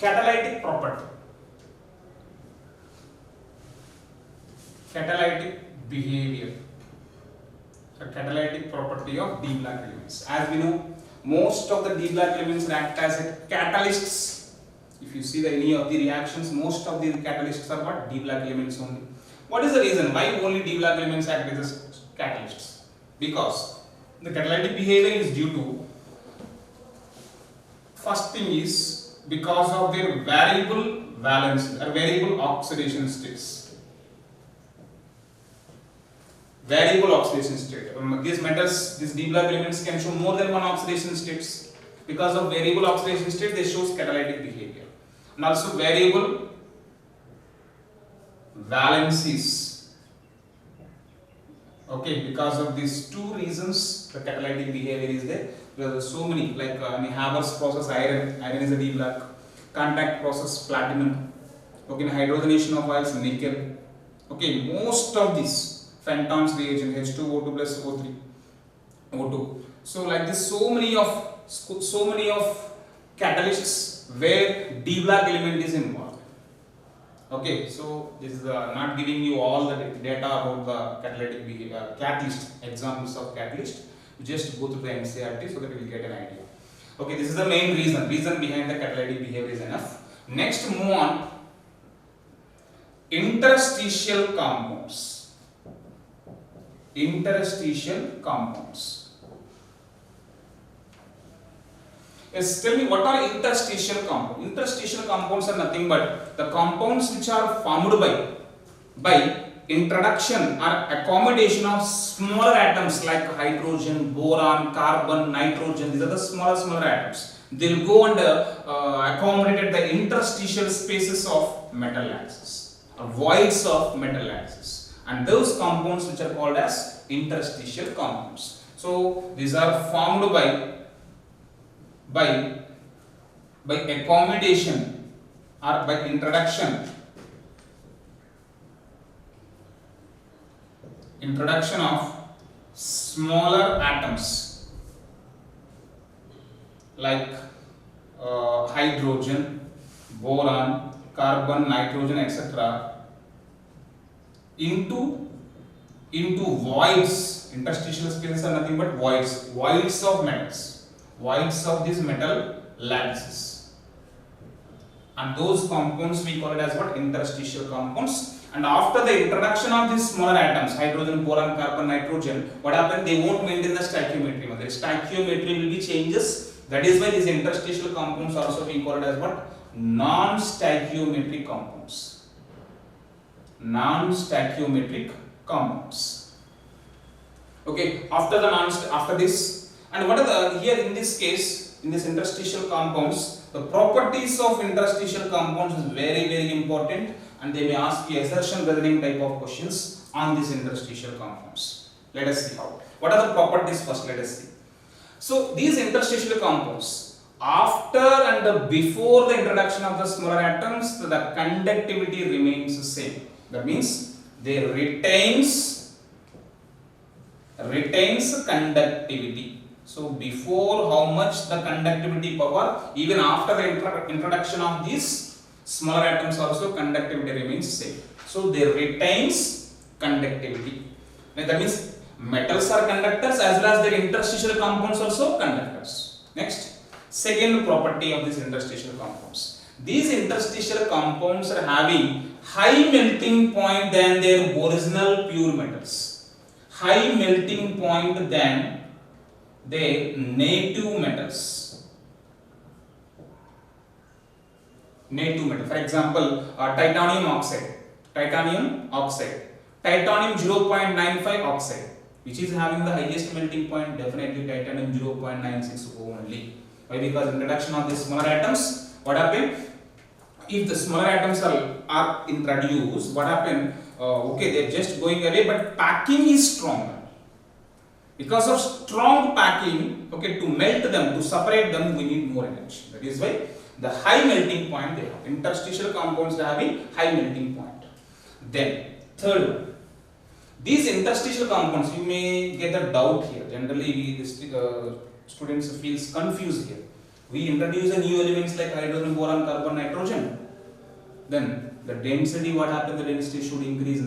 catalytic property, catalytic behavior, the catalytic property of D Black elements. As we know, most of the D Black elements act as a catalysts. If you see any of the reactions, most of the catalysts are what? D Black elements only. What is the reason why only D Black elements act as catalysts? Because the catalytic behavior is due to, first thing is because of their variable valence or variable oxidation states. Variable oxidation state. These metals, these D Black elements can show more than one oxidation states. Because of variable oxidation state, they show catalytic behavior. And also variable valencies. Okay, because of these two reasons, the catalytic behavior is there. There are so many, like in Haber's process, iron is a D Black. Contact process, platinum. Okay, in hydrogenation of oils, nickel. Okay, most of these. Fenton's reagent H2O2 plus O3 O2. So like this, so many of catalysts where D Black element is involved. Okay, so this is not giving you all the data about the catalytic behavior, catalyst examples of catalyst. You just go through the NCERT so that you will get an idea. Okay, this is the main reason behind the catalytic behavior is enough. Next, move on. Interstitial compounds. Interstitial compounds. Yes, tell me, what are interstitial compounds? Interstitial compounds are nothing but the compounds which are formed by introduction or accommodation of smaller atoms like hydrogen, boron, carbon, nitrogen. These are the smaller atoms. They will go and accommodate the interstitial spaces of metal lattices or voids of metal lattices. And those compounds which are called as interstitial compounds. So these are formed by accommodation or by introduction of smaller atoms like hydrogen, boron, carbon, nitrogen, etc. into voids. Interstitial spaces are nothing but voids of metals, voids of these metal lattices, and those compounds we call it as what? Interstitial compounds. And after the introduction of these smaller atoms, hydrogen, boron, carbon, nitrogen, what happens? They won't maintain the stoichiometry. The stoichiometry will be changes. That is why these interstitial compounds also we call it as what? Non-stoichiometric compounds. Non-stoichiometric compounds. Okay, after this, and what are the here in this case, in this interstitial compounds, the properties of interstitial compounds is very important, and they may ask you assertion reasoning type of questions on these interstitial compounds. Let us see how. What are the properties first? Let us see. So these interstitial compounds, after and before the introduction of the smaller atoms, the conductivity remains the same. That means they retains conductivity. So before, how much the conductivity power, even after the introduction of these smaller atoms also conductivity remains same. So they retains conductivity. Now that means metals are conductors as well as their interstitial compounds also conductors. Next, second property of these interstitial compounds. These interstitial compounds are having high melting point than their original pure metals. High melting point than their native metals. Native metal. For example, titanium oxide, titanium 0.95 oxide, which is having the highest melting point, definitely titanium 0.96 only. Why? Because introduction of these smaller atoms, what happened? If the smaller atoms are introduced, what happened? Okay, they are just going away, but packing is stronger. Because of strong packing, okay, to melt them, to separate them, we need more energy. That is why the high melting point they have. Interstitial compounds are having high melting point. Then, third one, these interstitial compounds, you may get a doubt here. Generally, students feels confused here. we introduce a new elements like hydrogen, boron, carbon, nitrogen, then the density, what happens, the density should increase.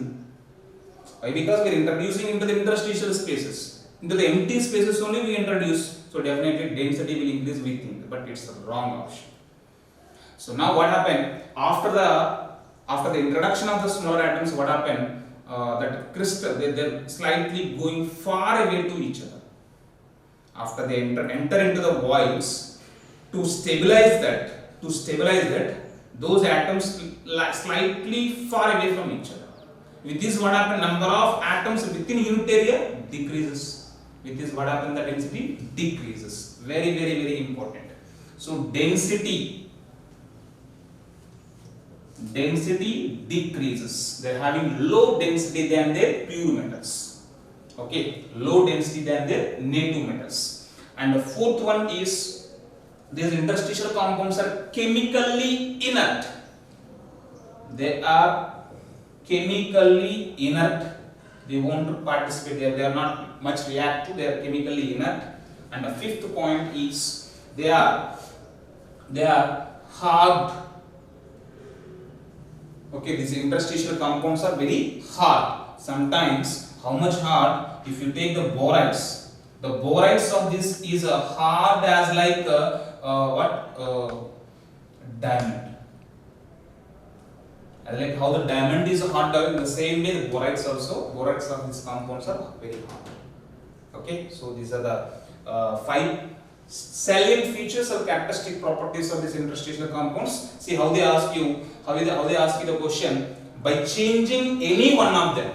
Why? Because we are introducing into the interstitial spaces, into the empty spaces only we introduce, so definitely density will increase, we think, but it's the wrong option. So now what happened after the introduction of the smaller atoms, what happened, that crystal, they're slightly going far away to each other. After they enter into the voids, to stabilize that, those atoms slightly far away from each other. With this, what happens, number of atoms within unit area decreases. With this, what happens, the density decreases. Very, very, very important. So density decreases. They are having low density than their pure metals. Okay, low density than their native metals. And the fourth one is, these interstitial compounds are chemically inert. They are chemically inert. They won't participate there. They are not much reactive. They are chemically inert. And the fifth point is, they are hard. Okay, these interstitial compounds are very hard. Sometimes, how much hard? If you take the borides of this is hard as like diamond. And like how the diamond is hard, in the same way the borides of these compounds are very hard. Okay, so these are the 5 salient features or characteristic properties of these interstitial compounds. See how they ask you, the question by changing any one of them,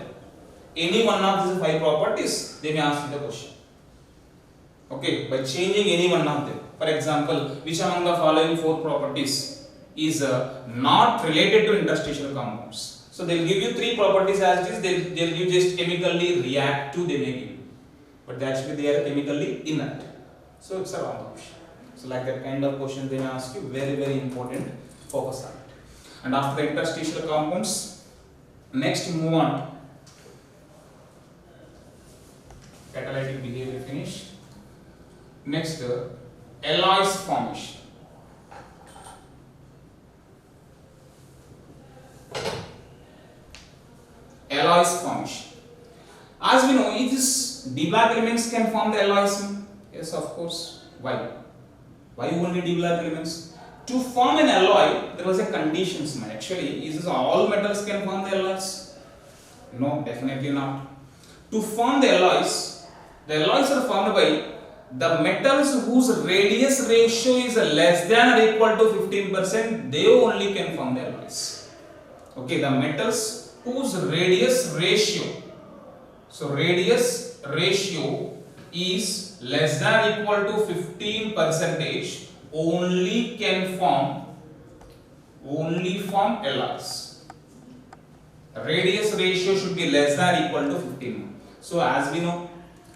any one of these 5 properties, they may ask you the question. Okay, by changing any one of them. For example, which among the following 4 properties is not related to interstitial compounds? So they will give you 3 properties as it is. They will give just chemically reactive, they may give you, but actually they are chemically inert. So it's a wrong option. So like that kind of question they may ask you, very, very important, focus on it. And after the interstitial compounds, next move on. Catalytic behavior finished. Next, alloys formation. Alloys formation. As we know, these D block elements can form the alloys. Yes, of course. Why? Why only D block elements? To form an alloy, there was a conditions. Actually, is this all metals can form the alloys? No, definitely not. To form the alloys are formed by the metals whose radius ratio is less than or equal to 15%. They only can form the alloys. Okay, the metals whose radius ratio, so radius ratio is less than or equal to 15%, only can form alloys. Radius ratio should be less than or equal to 15. So as we know,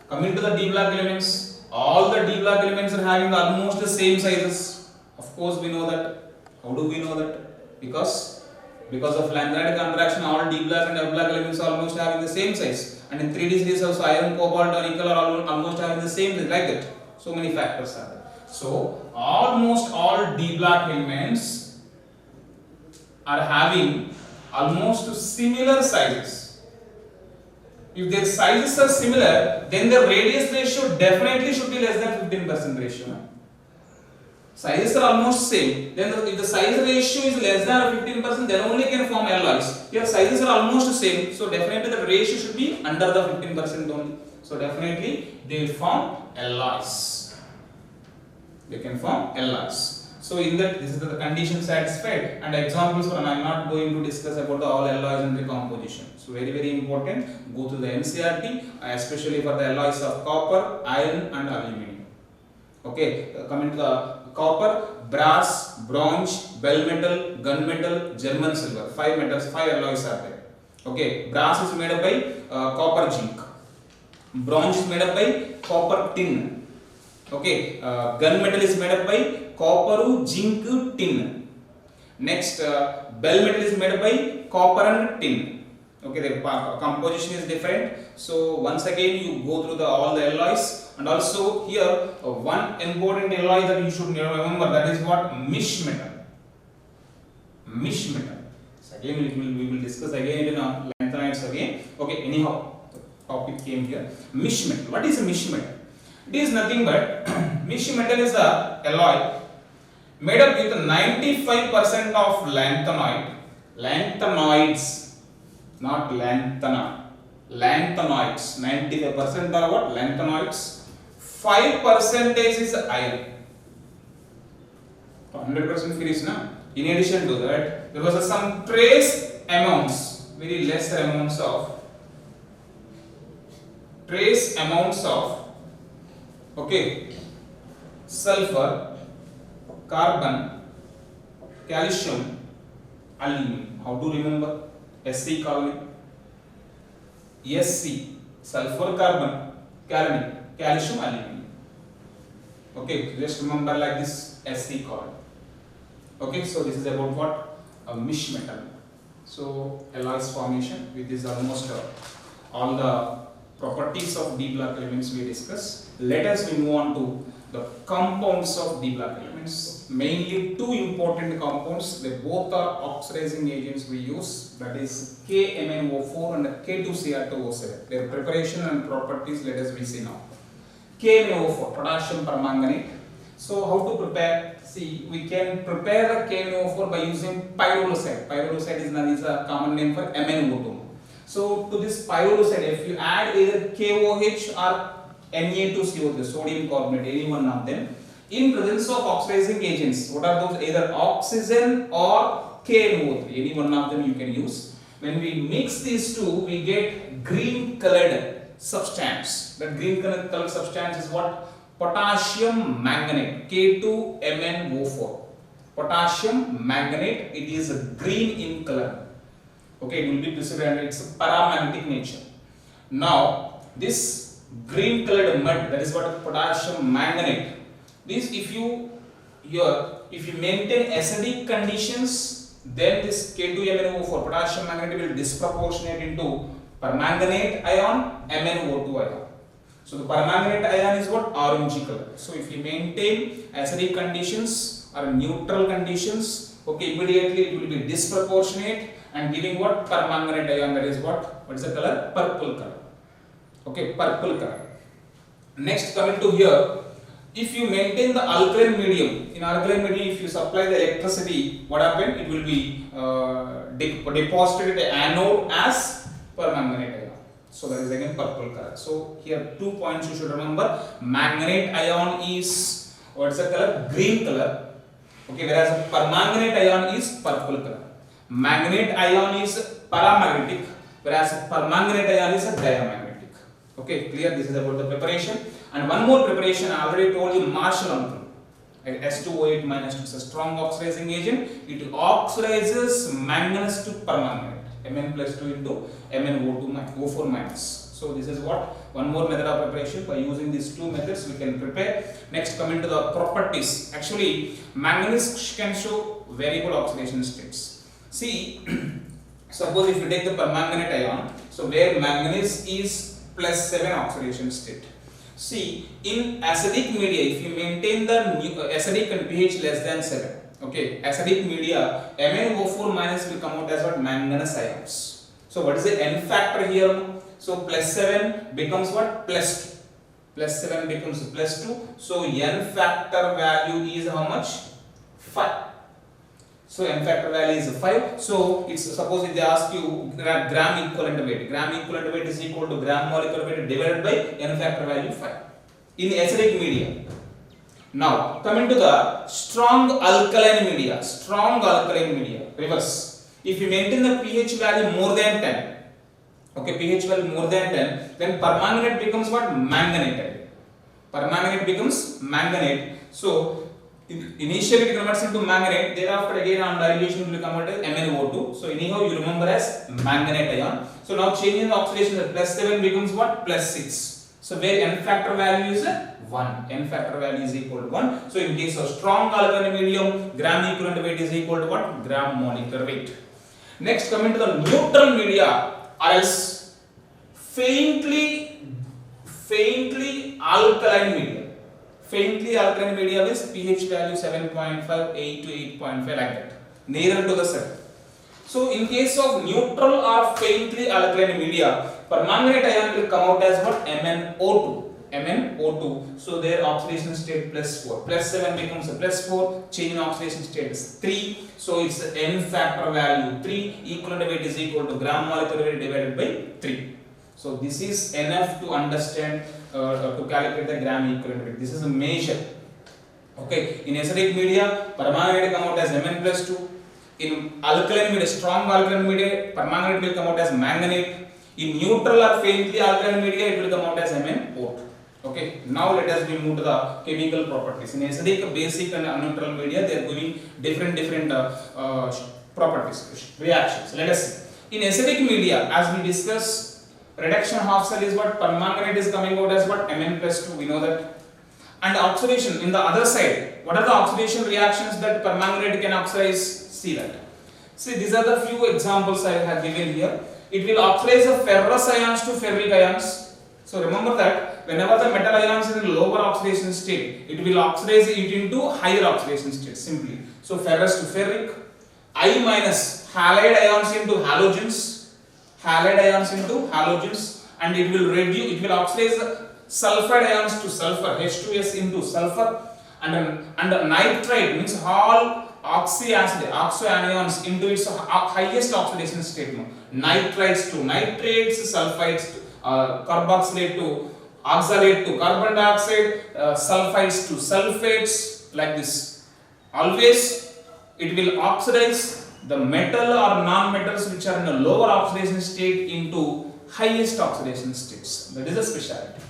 coming to the D block elements, all the D block elements are having almost the same sizes. Of course we know that. How do we know that? Because of Lagrange contraction, all D block and F block elements are almost having the same size. And in 3D series also, iron, cobalt or nickel are almost having the same size, like that. So many factors are there. So almost all D block elements are having almost similar sizes. If their sizes are similar, then the radius ratio definitely should be less than 15% ratio. Sizes are almost same. Then if the size ratio is less than 15%, then only can form alloys. Here sizes are almost same, so definitely the ratio should be under the 15% only. So definitely they will form alloys. They can form alloys. So in that, this is the condition satisfied, and examples for, I am not going to discuss about the all alloys and the composition. So very, very important, go to the NCERT, especially for the alloys of copper, iron and aluminum. Okay, coming to the copper, brass, bronze, bell metal, gun metal, German silver. 5 metals, 5 alloys are there. Okay, brass is made up by copper zinc. Bronze is made up by copper tin. Okay, gun metal is made up by copper, zinc, tin. Next, bell metal is made up by copper and tin. Okay, their composition is different. So once again you go through all the alloys, and also here one important alloy that you should remember, that is what? Mish metal. Mish metal. So again we will discuss again in lanthanides again. Okay, anyhow the topic came here. Mish metal. What is a mish metal? It is nothing but mish metal is a alloy made up with 95% of lanthanoids, not lanthana, lanthanoids. 95% are what? Lanthanoids. 5% is iron. 100% finish now. In addition to that, there was some trace amounts, very less amounts of okay, sulfur, carbon, calcium, aluminum. How to remember? SC colony. SC, sulfur, carbon, calcium, aluminum. Okay, just remember like this, SC colony. Okay, so this is about what? A mish metal. So alloys formation, with this almost all the properties of D block elements we discuss. Let us move on to the compounds of D block elements. Mainly two important compounds. They both are oxidizing agents we use. That is KMnO4 and K2Cr2O7. Their preparation and properties let us see now. KMnO4, potassium permanganate. So how to prepare? See, we can prepare the KMnO4 by using pyrolusite. Pyrolusite is a common name for MnO2. So to this pyrolusite, if you add either KOH or Na2CO, the sodium carbonate, any one of them, in presence of oxidizing agents, what are those? Either oxygen or KNO3, any one of them you can use. When we mix these two, we get green colored substance. That green colored substance is what? Potassium manganate, K2MnO4. Potassium manganate, it is green in color. Okay, it will be precipitated, it's a paramagnetic nature. Now, this green colored mud, that is what? Potassium manganate. This, if you maintain acidic conditions, then this K2MnO4, potassium manganate, will disproportionate into permanganate ion, MnO2 ion. So the permanganate ion is what? Orangey color. So if you maintain acidic conditions or neutral conditions, okay, immediately it will be disproportionate and giving what? Permanganate ion, that is what? What is the color? Purple color. Okay, purple color. Next, coming to here, if you maintain the alkaline medium, in alkaline medium if you supply the electricity, what happens? It will be deposited at the anode as permanganate ion. So that is again purple color. So here 2 points you should remember. Manganate ion is, what is the color? Green color. Okay, whereas permanganate ion is purple color. Manganate ion is paramagnetic, whereas permanganate ion is a diamagnetic. Okay, clear? This is about the preparation. And one more preparation, I already told you, Marshall alkali. S2O8 minus 2 is a strong oxidizing agent. It oxidizes manganese to permanganate. Mn plus 2 into MnO4 minus. So this is what? One more method of preparation. By using these two methods we can prepare. Next, coming to the properties. Actually, manganese can show variable oxidation states. See, suppose if you take the permanganate ion, so where manganese is plus 7 oxidation state. See, in acidic media, if you maintain the acidic and pH less than 7, okay, acidic media, MnO4 minus will come out as what? Manganese ions. So what is the N factor here? So plus 7 becomes what? Plus 2. Plus 7 becomes plus 2. So N factor value is how much? 5. So N factor value is 5. So it's, suppose if they ask you gram equivalent weight. Gram equivalent weight is equal to gram molecular weight divided by N factor value 5. In acidic media. Now, coming to the strong alkaline media, reverse. If you maintain the pH value more than 10, okay, pH value more than 10, then permanganate becomes what? Manganate. Permanganate becomes manganate. So, initially it converts into manganate, thereafter again on dilation it will convert as MnO2. So, anyhow you remember as manganate ion. So, now changing the oxidation, the plus 7 becomes what? Plus 6. So, where N factor value is 1. N factor value is equal to 1. So, in case of strong alkaline medium, gram equivalent weight is equal to what? Gram molecular weight. Next, coming to the neutral media, or else faintly alkaline media. Faintly alkaline media means pH value 7.5, 8 to 8.5 like that, nearer to the cell. So in case of neutral or faintly alkaline media, permanganate ion will come out as what? MnO2. MnO2. So their oxidation state +4. +7 becomes a +4. Change in oxidation state is 3. So it's N factor value 3. Equivalent weight is equal to gram molecular weight divided by 3. So this is enough to understand to calculate the gram equivalent weight. This is a measure. Okay. In acidic media, permanganate come out as Mn+2. In alkaline media, strong alkaline media, permanganate will come out as manganate. In neutral or faintly alkaline media, it will come out as MnO2. Okay. Now let us move to the chemical properties. In acidic, basic and neutral media, they are giving different properties, reactions. Let us see. In acidic media, as we discussed, reduction half cell is what? Permanganate is coming out as what? Mn+2. We know that. And oxidation in the other side. What are the oxidation reactions that permanganate can oxidize? See that. See, these are the few examples I have given here. It will oxidize the ferrous ions to ferric ions. So remember that whenever the metal ions is in lower oxidation state, it will oxidize it into higher oxidation state simply. So ferrous to ferric, I minus halide ions into halogens, and it will reduce, it will oxidize sulfide ions to sulfur, H2S into sulfur, and nitrite means all oxo anions into its highest oxidation state. Nitrites to nitrates, sulfides to carboxylate to oxalate to carbon dioxide, sulfides to sulfates, like this. Always it will oxidize the metal or non-metals which are in a lower oxidation state into highest oxidation states. That is a specialty.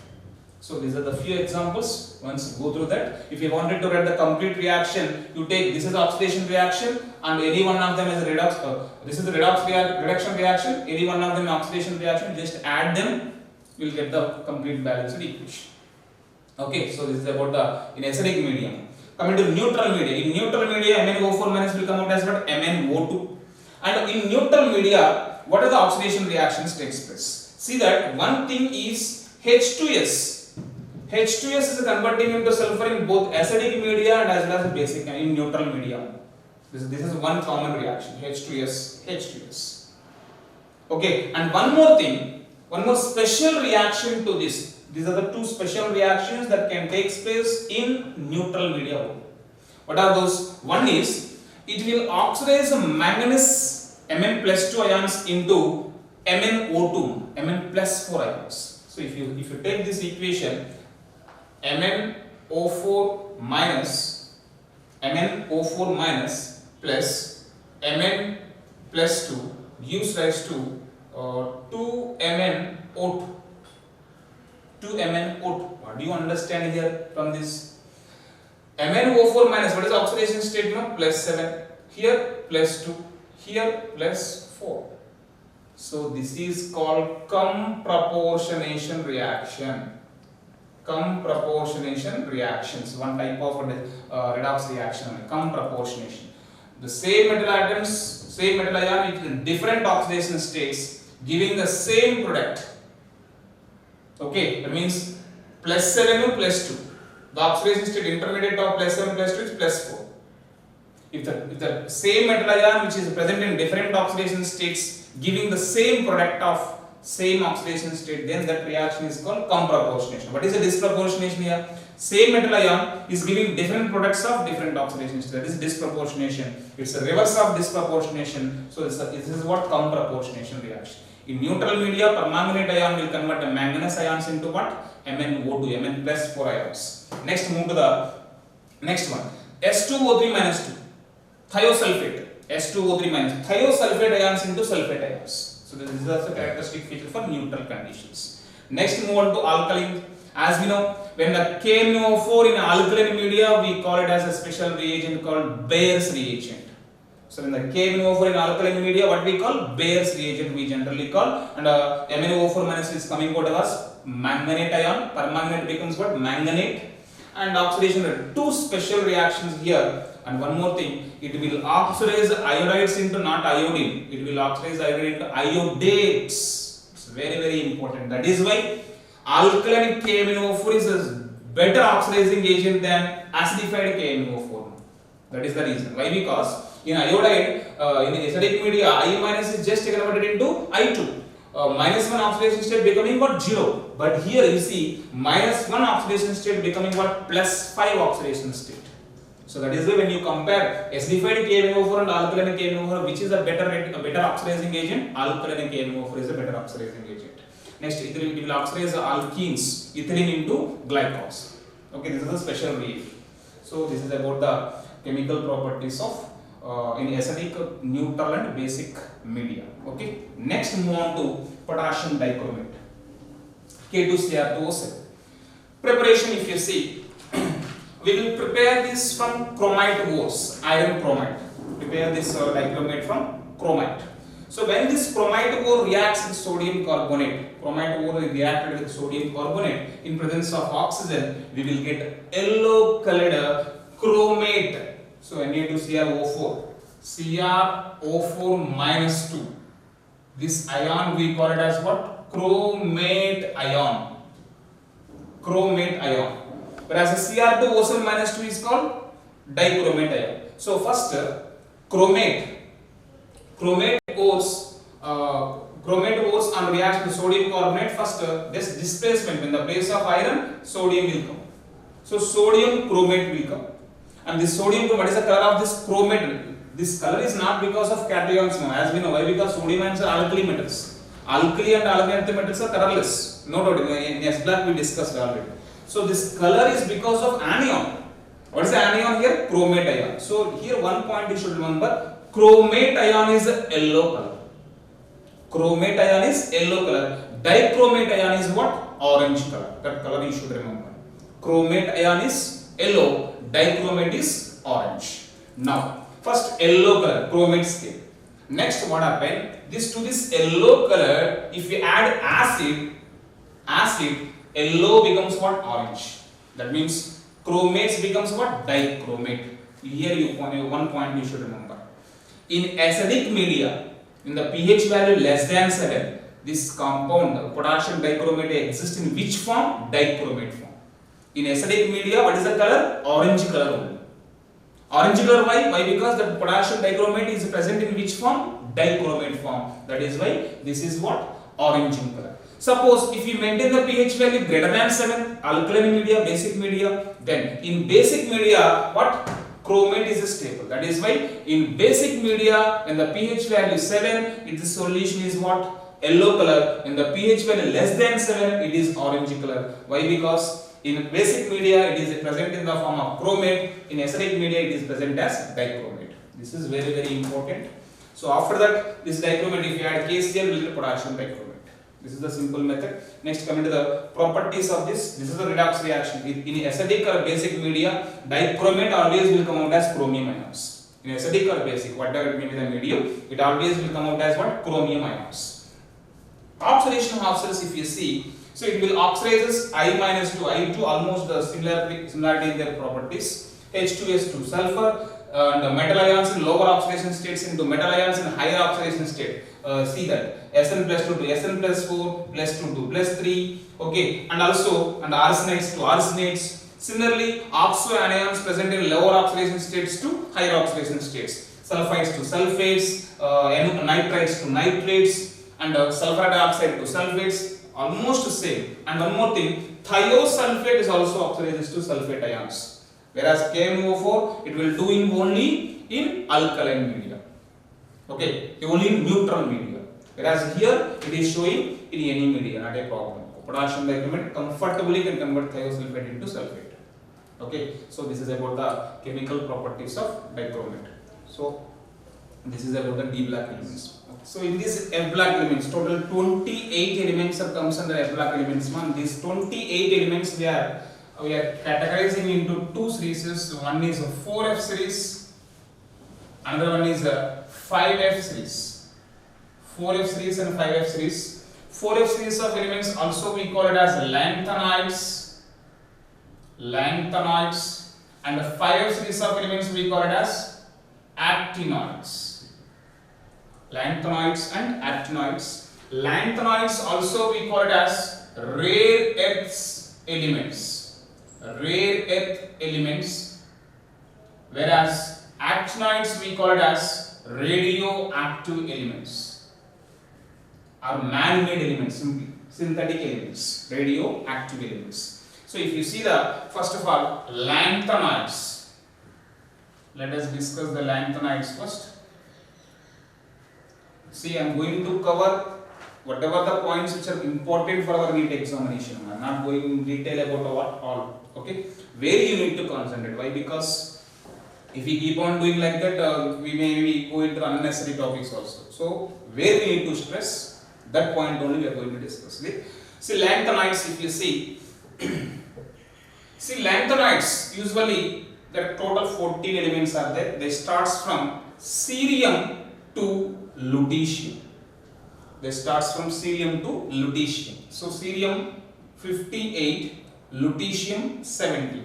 So these are the few examples. Once you go through that, if you wanted to write the complete reaction, you take this is oxidation reaction and any one of them is a redox. This is the reduction reaction. Any one of them oxidation reaction. Just add them, you will get the complete balanced equation. Okay. So this is about the in acidic medium. Coming to neutral media. In neutral media, MnO4 minus will come out as what? MnO2. And in neutral media, what are the oxidation reactions takes place? See that one thing is H2S. H2S is converting into sulfur in both acidic media and as well as basic in neutral media. This is one common reaction. H2S. Okay, and one more thing, one more special reaction to this. These are the two special reactions that can take place in neutral media. What are those? One is it will oxidize manganese Mn+2 ions into MnO2, Mn+4 ions. So if you take this equation, MnO4 minus plus Mn+2 gives rise to 2MnO2. What do you understand here from this? MnO4 minus, what is the oxidation state now? +7. Here +2. Here +4. So this is called comproportionation reaction. Comproportionation reactions, one type of redox reaction. Comproportionation. The same metal atoms, same metal ion with different oxidation states, giving the same product. Okay, that means +7 and +2. The oxidation state intermediate of +7 +2 is +4. If the same metal ion which is present in different oxidation states giving the same product of same oxidation state, then that reaction is called comproportionation. What is the disproportionation here? Same metal ion is giving different products of different oxidation state. That is disproportionation. It's a reverse of disproportionation. So this is what comproportionation reaction. In neutral media, permanganate ion will convert the manganese ions into what? MnO2, Mn+4 ions. Next, move to the next one. S2O3 minus 2. Thiosulfate. S2O3 minus. Thiosulfate ions into sulfate ions. So this is also a characteristic feature for neutral conditions. Next, move on to alkaline. As we know, when the KNO4 in alkaline media, we call it as a special reagent called Bayer's reagent. So in the KNO4 in alkaline media, what we call Bayer's reagent, we generally call, and MnO4 minus is coming out as manganate ion. Permanganate becomes what? Manganate. And oxidation, two special reactions here. And one more thing, it will oxidize iodides into not iodine. It will oxidize iodine into iodates. very important. That is why alkaline KMnO4 is a better oxidizing agent than acidified KMnO4. That is the reason. Why? Because in iodide, in acidic media, I minus is just converted into I2. Minus 1 oxidation state becoming what? 0. But here you see minus 1 oxidation state becoming what? Plus 5 oxidation state. So that is why when you compare acidified KMnO4 and alkaline KMnO4, which is a better oxidizing agent? Alkaline KMnO4 is a better oxidizing agent. Next, it will oxidize alkenes, ethylene into glycols. Okay, this is a special reagent. So this is about the chemical properties of in acidic, neutral and basic media. Okay. Next, move on to potassium dichromate, K2Cr2O7. Preparation, if you see, we will prepare this from chromite ores, iron chromite. Prepare this dichromate from chromite. So when this chromite ore reacts with sodium carbonate, chromite ore is reacted with sodium carbonate in presence of oxygen, we will get yellow colored chromate. So Na2Cr4, Cr4 minus 2. This ion we call it as what? Chromate ion. Chromate ion. Whereas the Cr2O7 minus 2 is called dichromate ion. So first chromate ores on reaction with sodium carbonate. First this displacement, in the place of iron, sodium will come. So sodium chromate will come. And this sodium chromate, what is the color of this chromate? This color is not because of cations, as we know. Why? Because sodium ions are alkali metals. Alkali and alkali metals are colorless. No doubt. In S-black we discussed already. So this color is because of anion. What is the anion here? Chromate ion. So here one point you should remember: chromate ion is a yellow color. Chromate ion is yellow color. Dichromate ion is what? Orange color. That color you should remember. Chromate ion is yellow. Dichromate is orange. Now, first yellow color, chromate scale. Next, what happened? This yellow color, if we add acid, yellow becomes what? Orange. That means chromates becomes what? Dichromate. Here one point you should remember. In acidic media, in the pH value less than 7, this compound, potassium dichromate, exists in which form? Dichromate form. In acidic media, what is the color? Orange color only. Orange color, why? Why? Because the potassium dichromate is present in which form? Dichromate form. That is why this is what? Orange in color. Suppose if you maintain the pH value greater than 7, alkaline media, basic media, then in basic media, what? Chromate is stable. That is why in basic media, when the pH value is 7, its solution is what? Yellow color. When the pH value less than 7, it is orange color. Why? Because in basic media, it is present in the form of chromate. In acidic media, it is present as dichromate. This is very important. So after that, this dichromate, if you add KCl, we will get potassium dichromate. This is the simple method. Next, coming to the properties of this. This is the redox reaction. In acidic or basic media, dichromate always will come out as chromium ions. In acidic or basic, whatever it may be the medium, it always will come out as what? Chromium ions. Oxidation of cells, if you see, so it will oxidize I minus to I2, almost the similarity in their properties. H2S2 sulfur and metal ions in lower oxidation states into metal ions in higher oxidation state. See that Sn plus 2 to Sn plus 4 plus 2 to plus 3. Okay, and also arsenides to arsenates. Similarly, oxo anions present in lower oxidation states to higher oxidation states. Sulfides to sulfates, nitrites to nitrates, and sulfur dioxide to sulfates. Almost the same. And one more thing, thiosulfate is also oxidizes to sulfate ions. Whereas KMnO4, it will do only in alkaline media. Okay, only in neutral media. Whereas here, it is showing in any media, not a problem. Potassium dichromate comfortably can convert thiosulfate into sulfate. Okay, so this is about the chemical properties of dichromate. So this is about the D-black elements. So in this F-black elements, total 28 elements are comes under F-black elements. These 28 elements we are categorizing into two series. One is a 4F series, another one is a 5F series. 4F series and 5F series. 4F series of elements also we call it as lanthanides, and the 5F series of elements we call it as actinoids. Lanthanoids and actinoids. Lanthanoids also we call it as rare earths elements. Rare earth elements. Whereas actinoids we call it as radioactive elements or man-made elements, simply synthetic elements, radioactive elements. So if you see the first of all lanthanoids, let us discuss the lanthanoids first. See, I am going to cover whatever the points which are important for our NEET examination. I am not going in detail about what all. Okay, where you need to concentrate. Why? Because if we keep on doing like that, we may go into unnecessary topics also. So where we need to stress, that point only we are going to discuss. Okay? See, lanthanoids, if you see, see lanthanoids usually there are total 14 elements are there. They starts from cerium to lutetium. They starts from cerium to lutetium. So cerium 58, lutetium 70.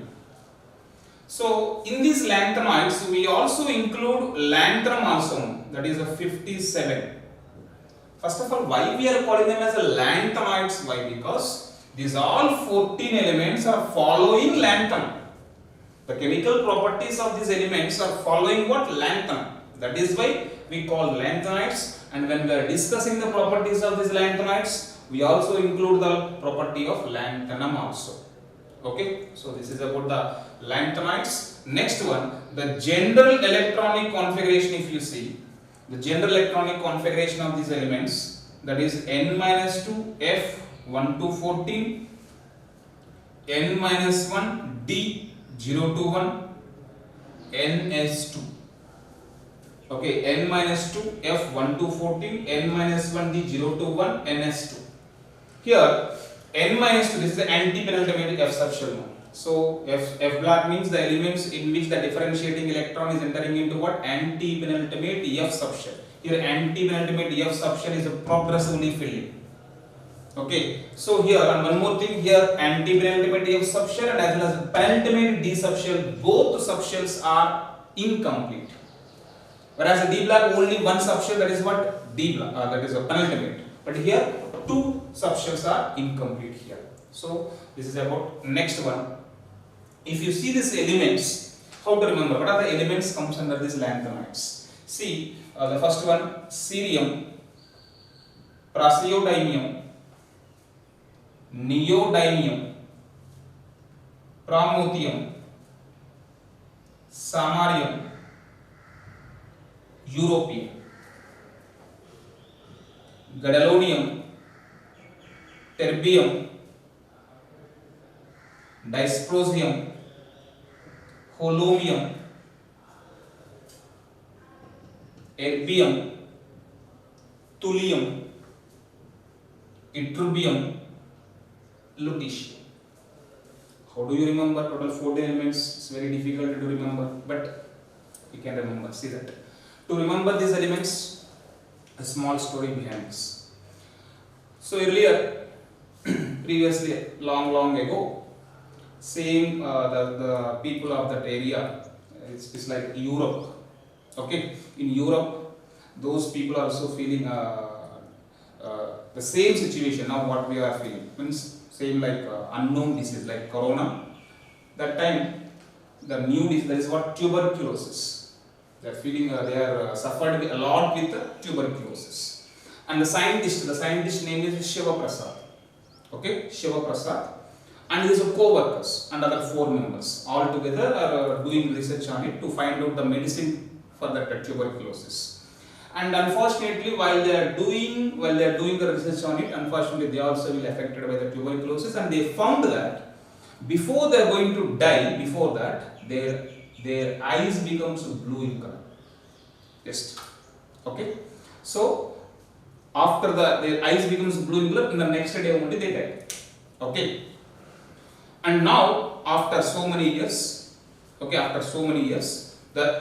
So in these lanthanoids we also include lanthanum also, that is a 57. First of all, why we are calling them as a lanthanoids? Why? Because these all 14 elements are following lanthanum. The chemical properties of these elements are following what? Lanthanum. That is why we call lanthanoids, and when we are discussing the properties of these lanthanoids, we also include the property of lanthanum also. Okay, so this is about the lanthanoids. Next one, the general electronic configuration. If you see the general electronic configuration of these elements, that is N-2 F 1 to 14, N-1 D 0 to 1, NS2. Okay, N-2 F 1 to 14, N-1 D 0 to 1, NS2. Here N-2, this is the anti-penultimate F subshell mode. So F black means the elements in which the differentiating electron is entering into what? Anti-penultimate F subshell. Here anti-penultimate F subshell is a progressively filling. Okay, so here, and one more thing, here anti-penultimate F subshell and as well as penultimate D subshell, both subshells are incomplete. Whereas the D black only one subshell, that is what? D black, that is a penultimate. But here two subshells are incomplete here. So this is about next one. If you see these elements, how to remember? What are the elements comes under these lanthanoids? See, the first one, cerium, praseodymium, neodymium, pramotium, samarium, europium, gadolinium, terbium, dysprosium, holmium, erbium, thulium, ytterbium, lutetium. How do you remember total 14 elements? It's very difficult to remember, but you can remember. See that. To remember these elements, a small story behind this. So earlier, previously, long ago, same the people of that area, it's like Europe. Okay, in Europe, those people are also feeling the same situation now what we are feeling. Means same like unknown disease like corona. That time, the new disease, that is what? Tuberculosis. They are feeling they are suffered a lot with tuberculosis. And the scientist name is Shiva Prasad. Okay, Shiva Prasad, and his co-workers and other 4 members all together are doing research on it to find out the medicine for that tuberculosis. And unfortunately, while they are doing the research on it, unfortunately they also will affected by the tuberculosis, and they found that before they are going to die, before that their eyes becomes blue in color. Just okay. So after their eyes becomes blue in color, in the next day only they die. Okay. And now after so many years, the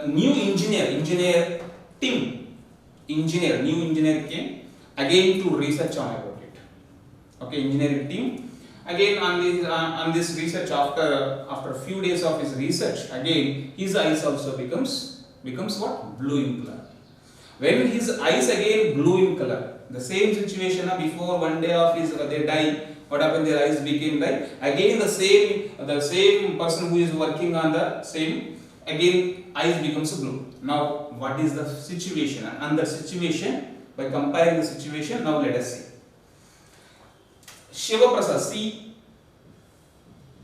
new engineer came again to research on about it. Okay, engineering team again on this research, after a few days of his research, again his eyes also becomes what? Blue in color. When his eyes again blue in color, the same situation before one day of his they die. What happened? Their eyes became like again the same person who is working on the same again eyes becomes blue. Now what is the situation? Under situation, by comparing the situation, now let us see. Shiva Prasad, see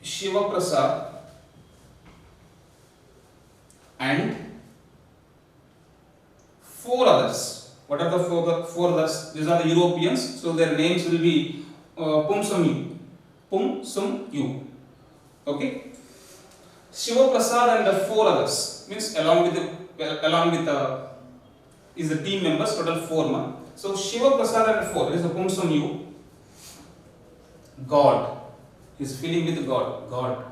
Shiva Prasad and four others. What are the four others? These are the Europeans, so their names will be Pum Sum Yu. Okay. Shiva Prasad and the four others means along with is the team members, total 4 man. So Shiva Prasad and 4 is the Pum Sum Yu. God. He is feeling with God. God.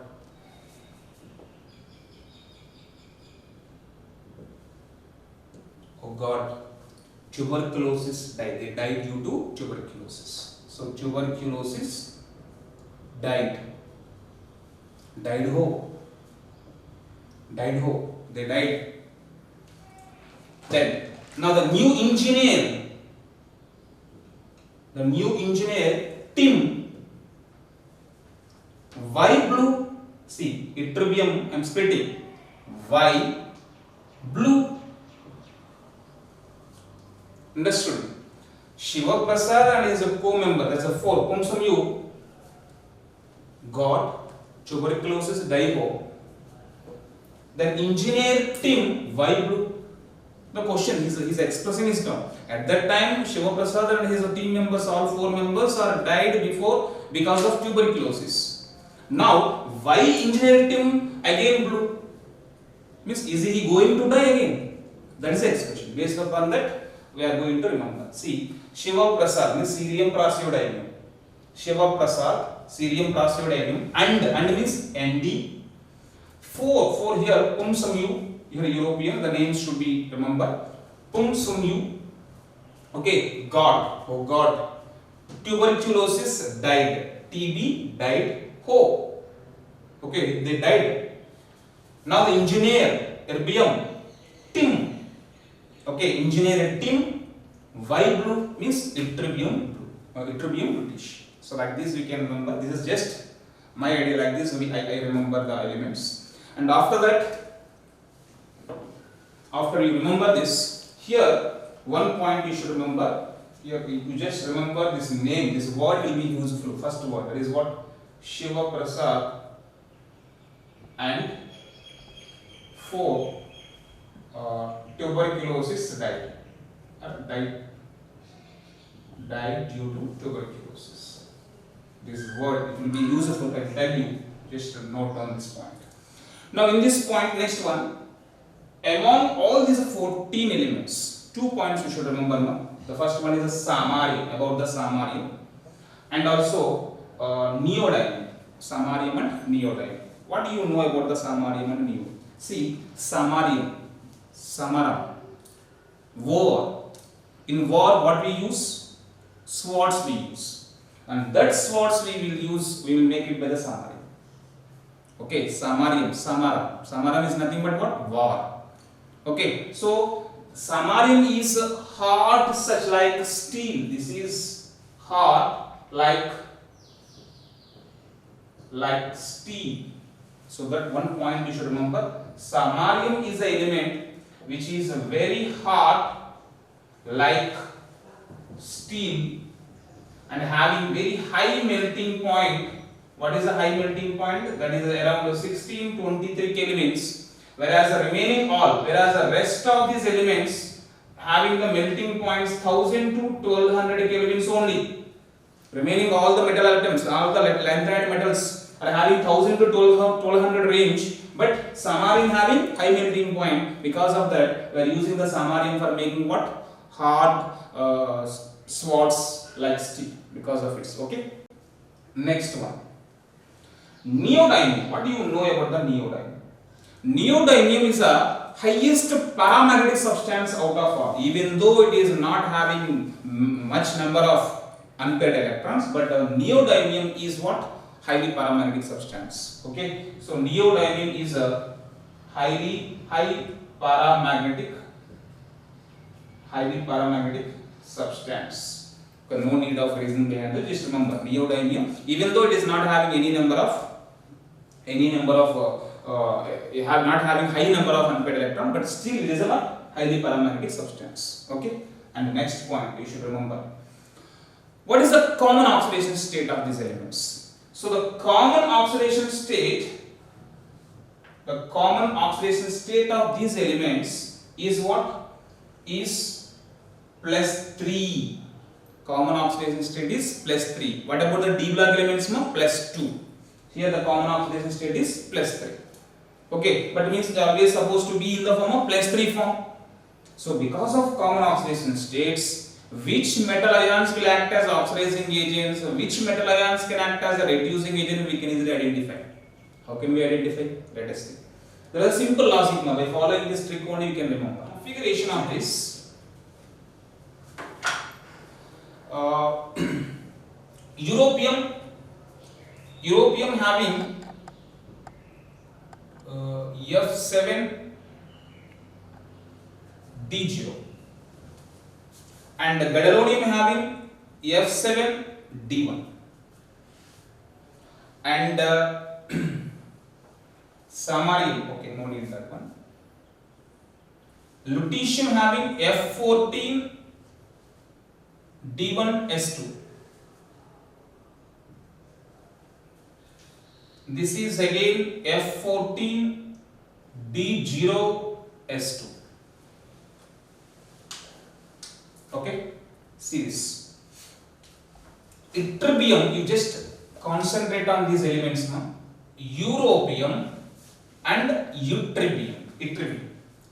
Oh God. Tuberculosis died. They died due to tuberculosis. So tuberculosis died. Died who? Died who? They died. Then now the new engineer Tim. Why blue? See, ytterbium, I am splitting. Why blue? Understood? Shiva Prasad and his co-member, that's a 4, Pum Sum Yu, God, tuberculosis, Daiho. Then engineer Tim, why blue? The question, he's expressing his term. At that time, Shiva Prasad and his team members, all 4 members, are died before because of tuberculosis. Now, why engineer Tim again blue? Means, is he going to die again? That is the expression. Based upon that, we are going to remember. See, Shiva Prasad means cerium praseodymium. Shiva Prasad, cerium praseodymium, and means ND. 4 here, Pum Sum Yu, here European, the names should be remembered. Pum Sum Yu, okay, God, oh God. Tuberculosis died, TB died, Ho, okay, they died. Now the engineer, erbium, Tim. Okay, engineer Tim, why blue means ytterbium blue, ytterbium bluish. So like this we can remember. This is just my idea. Like this, I remember the elements. And after that, after you remember this, here one point you should remember. Here you just remember this name. This word will be useful. First word, that is what? Shiva Prasad and 4. Tuberculosis died. Died due to tuberculosis. This word, it will be useful. I tell you. Just note on this point. Now, in this point, next one, among all these 14 elements, 2 points you should remember now. The first one is the samarium, about the samarium, and also neodymium. Samarium and neodymium. What do you know about the samarium and neo? See, samarium. Samara. War. In war, what we use? Swords we use. And that swords we will make it by the samarium. Okay, samarium, samara. Samara is nothing but what? War. Okay, so samarium is hard such like steel. This is hard like steel. So that one point you should remember. Samarium is the element which is very hard like steel and having very high melting point. What is the high melting point? That is around 1623 kelvins. Whereas the rest of these elements having the melting points 1000 to 1200 kelvins only. Remaining all the metal atoms, all the lanthanide metals are having 1000 to 1200 range. But samarium having high melting point. Because of that, we are using the samarium for making what? Hard swords like steel. Because of it. Okay. Next one. Neodymium. What do you know about the neodymium? Neodymium is the highest paramagnetic substance out of all. Even though it is not having much number of unpaired electrons, but neodymium is what? Highly paramagnetic substance. Okay, so neodymium is a high paramagnetic highly paramagnetic substance. Okay, no need of reasoning behind it. Just remember, neodymium, even though it is not having any number of not having high number of unpaired electron, but still it is a highly paramagnetic substance. Okay, and next point you should remember, what is the common oxidation state of these elements? So the common oxidation state of these elements is what? Is +3. Common oxidation state is +3. What about the D block elements? No, +2. Here the common oxidation state is +3. Okay, but means they are always supposed to be in the form of +3 form. So because of common oxidation states, which metal ions will act as oxidizing agents, which metal ions can act as a reducing agent, we can easily identify. How can we identify? Let us see. There is a simple logic now. By following this trick only you can remember. Configuration of this. Europium having F7D0 and gadolinium having F7D1 and samarium, okay, no need that one. Lutetium having F14D1S2. This is again F14D0S2. Okay, see this. Ytterbium, you just concentrate on these elements now. Europium and ytterbium.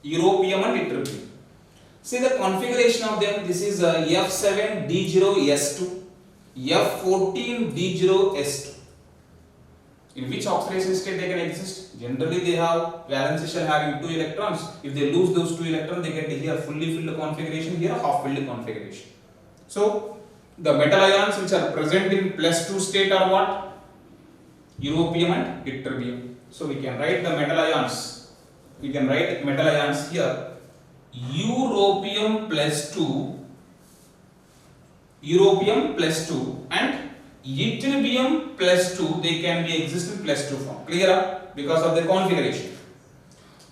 Europium and ytterbium. See the configuration of them. This is F7D0S2, F14D0S2. In which oxidation state they can exist? Generally they have valence shell having 2 electrons. If they lose those 2 electrons, they get here fully filled configuration, here half filled configuration. So the metal ions which are present in +2 state are what? Europium and ytterbium. So we can write the metal ions. We can write metal ions here. Europium +2 and ytterbium +2, they can be exist in +2 form. Clear? Because of the configuration.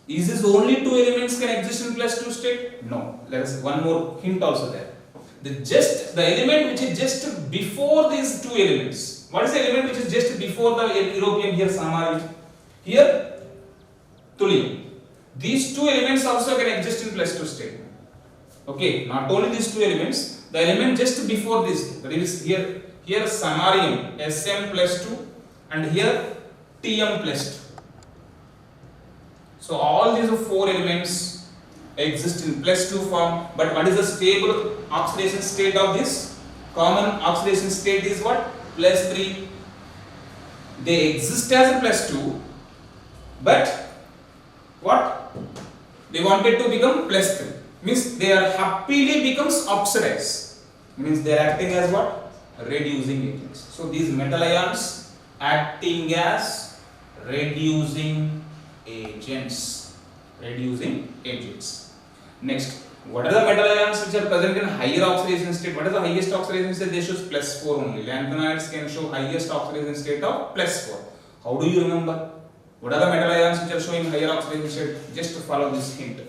Is this only 2 elements can exist in +2 state? No. Let us one more hint also there. The element which is just before these 2 elements. What is the element which is just before the europium? Here samarium. Here thulium. These 2 elements also can exist in +2 state. Okay, not only these 2 elements, the element just before this, that is here samarium Sm +2 and here Tm +2. So all these 4 elements exist in +2 form, but what is the stable oxidation state of this? Common oxidation state is what? +3. They exist as a +2, but what? They wanted to become +3. Means they are happily becomes oxidized. Means they are acting as what? Reducing agents. So these metal ions acting as reducing agents. Next, what are the metal ions which are present in higher oxidation state? What is the highest oxidation state? They show +4 only. Lanthanides can show highest oxidation state of +4. How do you remember? What are the metal ions which are showing higher oxidation state? Just to follow this hint.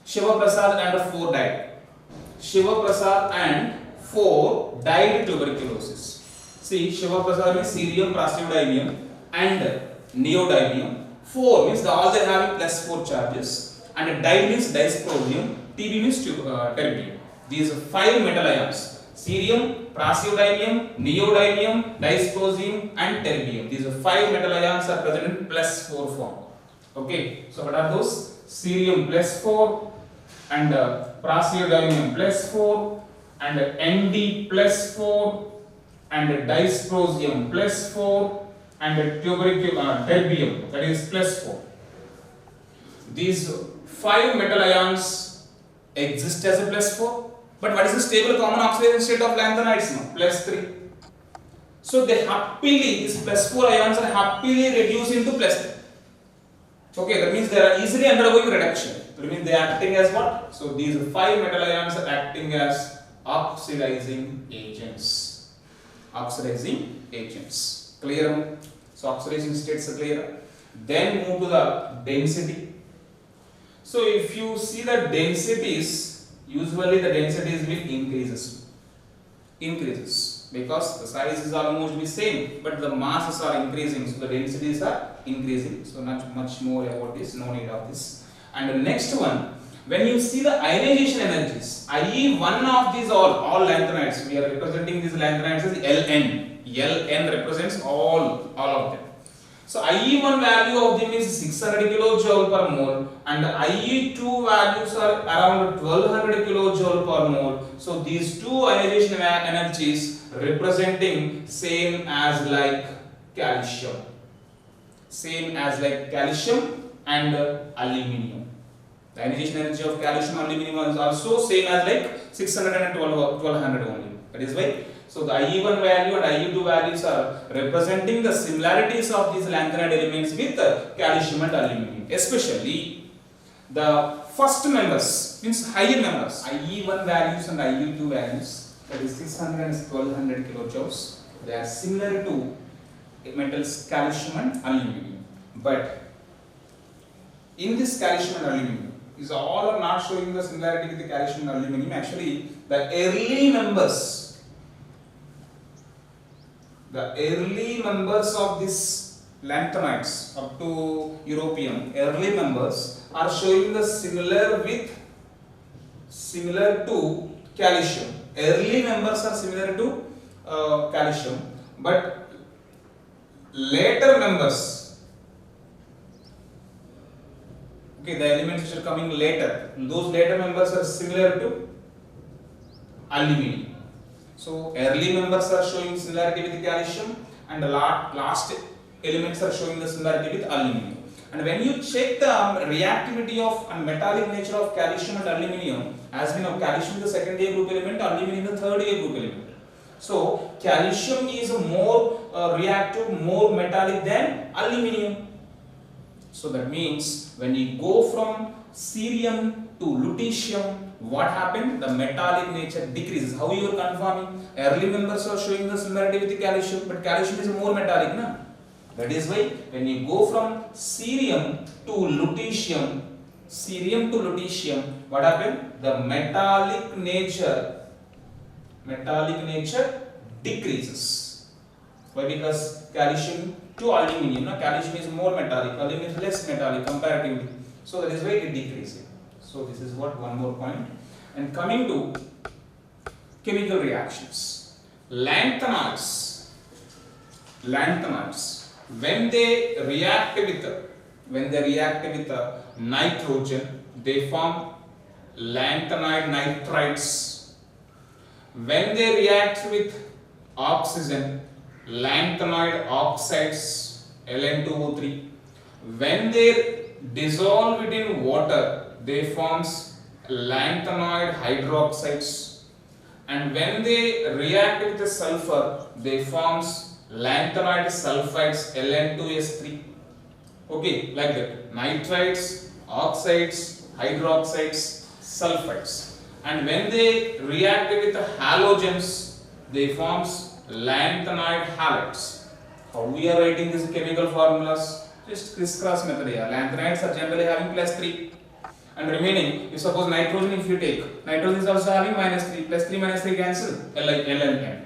Shiva Prasad and 4-diet. Shiva Prasad and 4-diet tuberculosis. See, Shiva Prasad means cerium, praseodymium and neodymium. 4 means all they have +4 charges, and di means dysprosium, Tb means terbium. These 5 metal ions: cerium, praseodymium, neodymium, dysprosium and terbium. These 5 metal ions are present in +4 form. Okay, so what are those? Cerium +4 and praseodymium +4 and Nd +4 and dysprosium +4 and terbium, that is +4. These 5 metal ions exist as a +4, but what is the stable common oxidation state of lanthanides now? +3. So they happily, these +4 ions are happily reduced into +3. Okay, that means they are easily undergoing reduction. That means they are acting as what? So these 5 metal ions are acting as oxidizing agents. Oxidizing agents. Clear? So oxidation states are clear. Then move to the density. So if you see the densities, usually the densities will increases because the size is almost the same, but the masses are increasing, so the densities are increasing. So not much more about this, no need of this. And the next one, when you see the ionization energies, i.e. one of these all lanthanides, we are representing these lanthanides as Ln. Ln represents all of them. So IE1 value of them is 600 kilojoule per mole and IE2 values are around 1200 kilojoule per mole. So these two ionization energies representing same as like calcium. Same as like calcium and aluminium. The ionization energy of calcium and aluminium is also same as like 600 and 1200 only. That is why. So the IE1 value and IE2 values are representing the similarities of these lanthanide elements with calcium and aluminium. Especially the first members, means higher members, IE1 values and IE2 values, that is 600 and 1200 kilojoules. They are similar to metals calcium and aluminium. But in this calcium and aluminium, is all are not showing the similarity with the calcium and aluminium. Actually, the early members of this lanthanides up to European early members are showing the similar to calcium. Early members are similar to calcium, but later members, okay, the elements which are coming later, those later members are similar to aluminium. So early members are showing similarity with calcium and the last elements are showing the similarity with aluminium. And when you check the reactivity of and metallic nature of calcium and aluminium, as we know, calcium is the second A group element, aluminium is the third A group element. So calcium is more reactive, more metallic than aluminium. So that means when you go from cerium to lutetium, what happened? The metallic nature decreases. How you are confirming? Early members are showing the similarity with the calcium, but calcium is more metallic, na? That is why when you go from cerium to lutetium, what happened? The metallic nature decreases. Why? Because calcium to aluminium, no? Calcium is more metallic, aluminium is less metallic comparatively. So that is why it decreases. So this is what one more point. And coming to chemical reactions, lanthanides, when they react with nitrogen, they form lanthanide nitrides. When they react with oxygen, lanthanide oxides, Ln2O3. When they dissolve it in water, they forms lanthanide hydroxides, and when they react with the sulfur, they forms lanthanide sulfides, Ln2S3. Okay, like that. Nitrides, oxides, hydroxides, sulfides. And when they react with the halogens, they forms lanthanide halides. How we are writing these chemical formulas? Just crisscross method here. Lanthanides are generally having +3. And remaining, if suppose nitrogen, if you take, nitrogen is also having -3, +3 -3 cancel, Ln.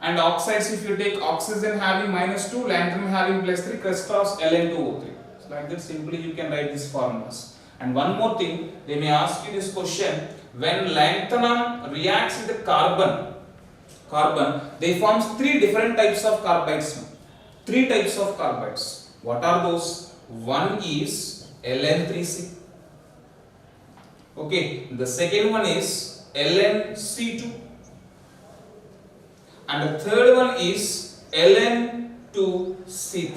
And oxides, if you take oxygen having -2, lanthanum having +3, crisscross Ln2O3. So like that simply you can write these formulas. And one more thing, they may ask you this question, when lanthanum reacts with the carbon, they forms 3 different types of carbides. 3 types of carbides. What are those? One is Ln3C. Okay, the second one is LnC2 and the third one is Ln2C3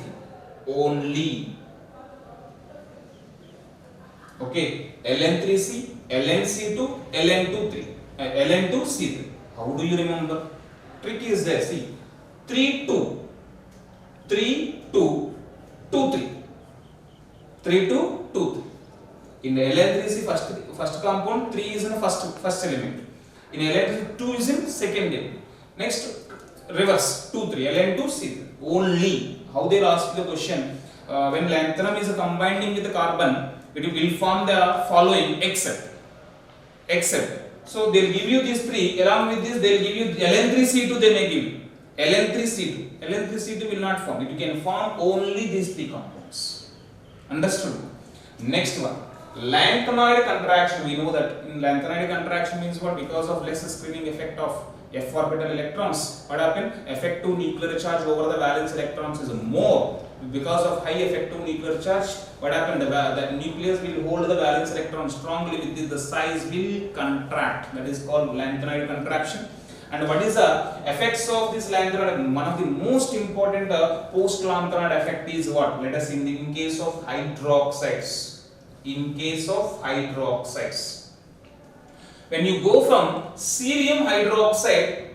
only. Okay, Ln3C, Lnc2, Ln2C3. How do you remember? Trick is there. See, 3 2 3 2 2 3 3 2 2 3. In Ln3 is the first compound, 3 is in the first element. In Ln3 2 is in second element. Next reverse 2 3 Ln2 C3. Only how they ask the question, when lanthanum is combining with the carbon, it will form the following except. So they will give you these three. Along with this, they will give you Ln3C2. They may give you Ln3C2. Ln3C2 will not form. It can form only these three compounds. Understood? Next one, lanthanoid contraction. We know that in lanthanoid contraction means what? Because of less screening effect of f orbital electrons, what happen? Effective nuclear charge over the valence electrons is more. Because of high effective nuclear charge, what happened? The nucleus will hold the valence electron strongly, with this the size will contract. That is called lanthanoid contraction. And what is the effects of this lanthanoid? One of the most important post-lanthanoid effect is what? Let us see in case of hydroxides. In case of hydroxides, when you go from cerium hydroxide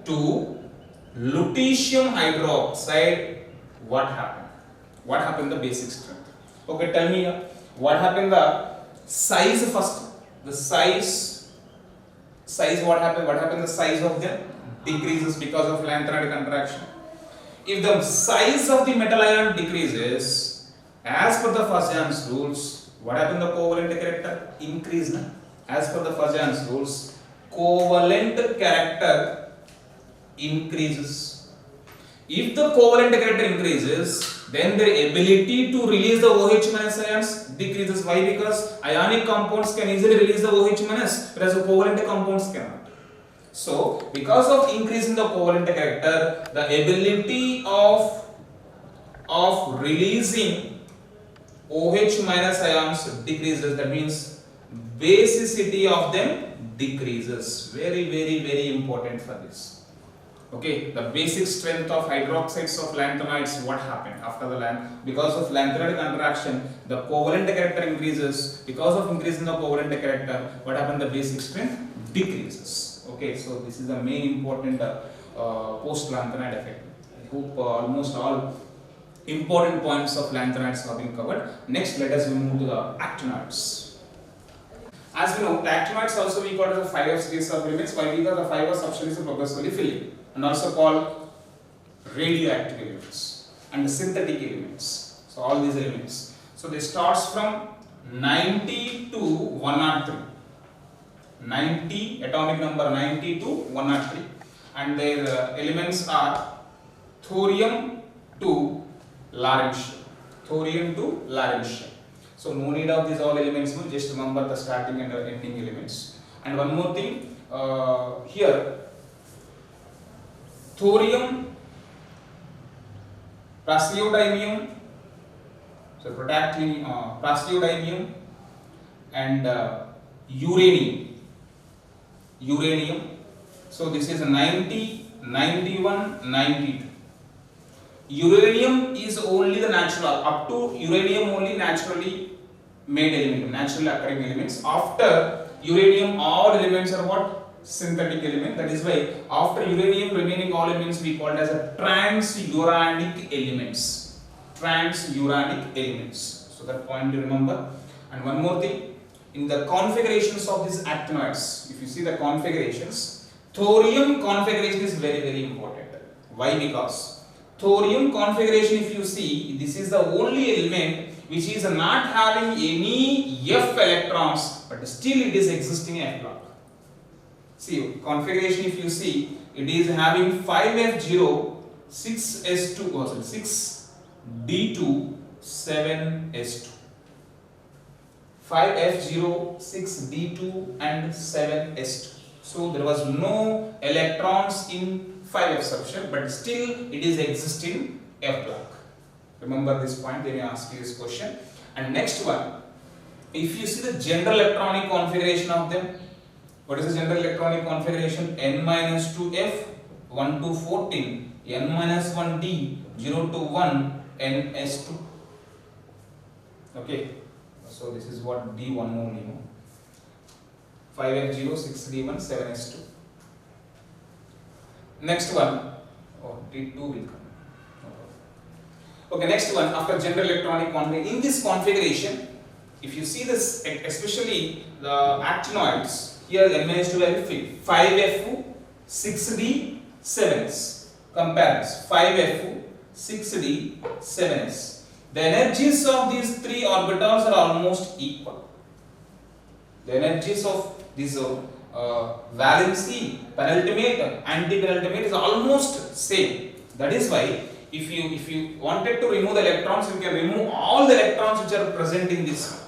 to lutetium hydroxide, what happened? What happened the basic strength? Okay, tell me what happened the size first. The size what happened? What happened the size of them decreases because of lanthanoid contraction. If the size of the metal ion decreases, as per the Fajans rules, what happened the covalent character? Increase. As per the Fajans rules, covalent character increases. If the covalent character increases, then their ability to release the OH minus ions decreases. Why? Because ionic compounds can easily release the OH minus, whereas the covalent compounds cannot. So, because of increase in the covalent character, the ability of releasing OH minus ions decreases. That means basicity of them decreases. Very, very, very important for this. Okay, the basic strength of hydroxides of lanthanoids, what happened after the because of lanthanoid contraction, the covalent character increases. Because of increase in the covalent character, what happened? The basic strength decreases. Okay, so this is the main important post-lanthanoid effect. I hope almost all important points of lanthanoids have been covered. Next, let us move to the actinoids. As we know, the actinoids also we call as the 5F series of elements. Why? Because the 5F substrate is progressively filling, and also called radioactive elements and synthetic elements. So all these elements. So they starts from 90 to 103. 90 atomic number 90 to 103, and their elements are thorium to lawrencium. Thorium to lawrencium. So no need of these all elements, just remember the starting and ending elements. And one more thing here, thorium, praseodymium, so praseodymium, and uranium. So this is 90, 91, 92. Uranium is only the natural, up to uranium only naturally made element, naturally occurring elements. After uranium, all elements are what? Synthetic element. That is why after uranium, remaining all elements we called as a transuranic elements. Transuranic elements. So that point to remember. And one more thing, in the configurations of these actinoids, if you see the configurations, thorium configuration is very, very important. Why? Because thorium configuration, if you see, this is the only element which is not having any F electrons, but still it is existing F block. See, configuration, if you see, it is having 5F0, 6S2, 6D2, 7S2. 5F0, 6D2 and 7S2. So there was no electrons in 5F substrate, but still it is existing F block. Remember this point, they may ask you this question. And next one, if you see the general electronic configuration of them, what is the general electronic configuration? N-2F, 1 to 14, N-1D, 0 to 1, NS2. Okay, so this is what D1 only, no? 5F0, 6D1, 7S2. Next one, D2 will come. Okay, next one, after general electronic configuration, in this configuration, if you see this, especially the actinoids, here the NH to value 5Fu, 6D, 7S. Compare this 5Fu, 6D, 7S. The energies of these three orbitals are almost equal. The energies of these valency, penultimate, anti-penultimate is almost same. That is why if you wanted to remove the electrons, you can remove all the electrons which are present in this.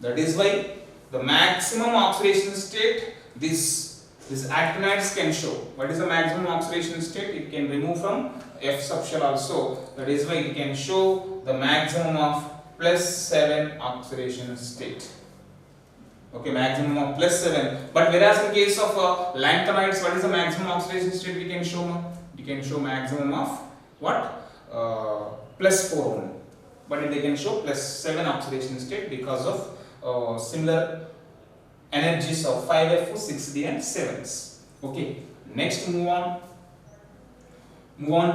That is why the maximum oxidation state these actinides can show. What is the maximum oxidation state? It can remove from F sub shell also. That is why it can show the maximum of +7 oxidation state. Okay, maximum of +7. But whereas in case of lanthanides, what is the maximum oxidation state we can show? We can show maximum of what? +4 only. But they can show +7 oxidation state because of similar energies of 5Fu, 6D and 7S. Okay, next move on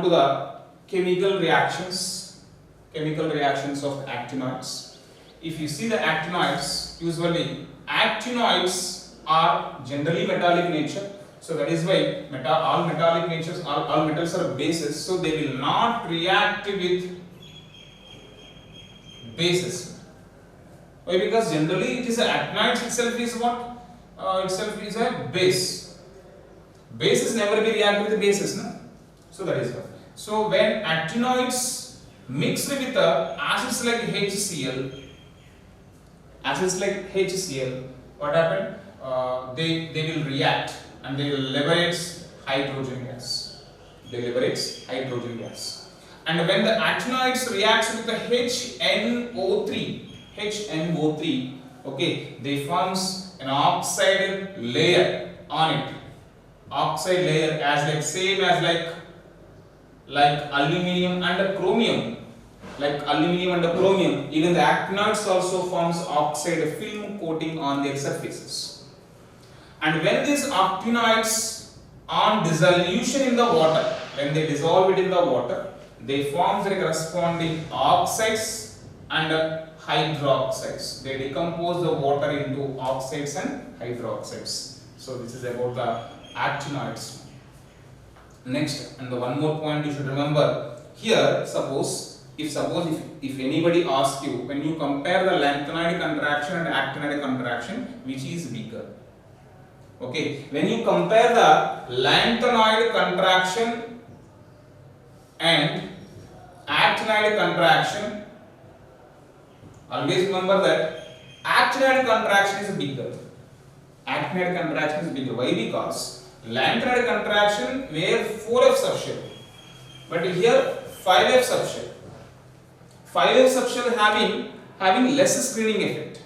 to the chemical reactions of actinoids. If you see the actinoids, usually actinoids are generally metallic nature. So that is why all metallic natures, all metals are bases, so they will not react with bases. Why? Because generally it is actinides itself is what? Itself is a base. Bases never be react with the bases, no? So that is why. So when actinoids mix with acids like HCl, what happened? They will react and they will liberate hydrogen gas. And when the actinoids reacts with the HNO3, okay, they forms an oxide layer on it. Oxide layer as like same as like aluminium and chromium. Like aluminium and chromium, even the actinoids also forms oxide film coating on their surfaces. And when these actinoids on dissolution in the water, when they dissolve it in the water, they form the corresponding oxides and hydroxides. They decompose the water into oxides and hydroxides. So this is about the actinoids. Next, and the one more point you should remember here, if anybody asks you, when you compare the lanthanide contraction and actinide contraction, which is bigger? Okay, when you compare the lanthanide contraction and actinide contraction, always remember that actinide contraction is bigger. Why? Because lanthanide contraction where 4F subshell, but here 5F subshell. 5F subshell having less screening effect.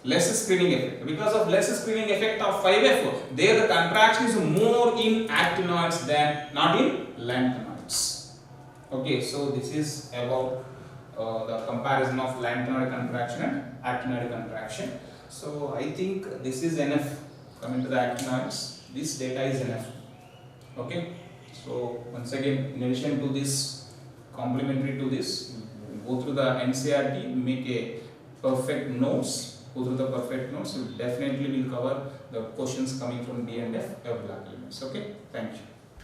Because of less screening effect of 5F, there the contraction is more in actinoids than not in lanthanoids. Okay, so this is about the comparison of lanthanide contraction and actinide contraction. So I think this is enough. Coming to the actinoids, this data is enough. Okay, so once again, in addition to this, complementary to this, go through the NCERT, make a perfect notes. Go through the perfect notes. You definitely will cover the questions coming from D and F black elements. Okay, thank you.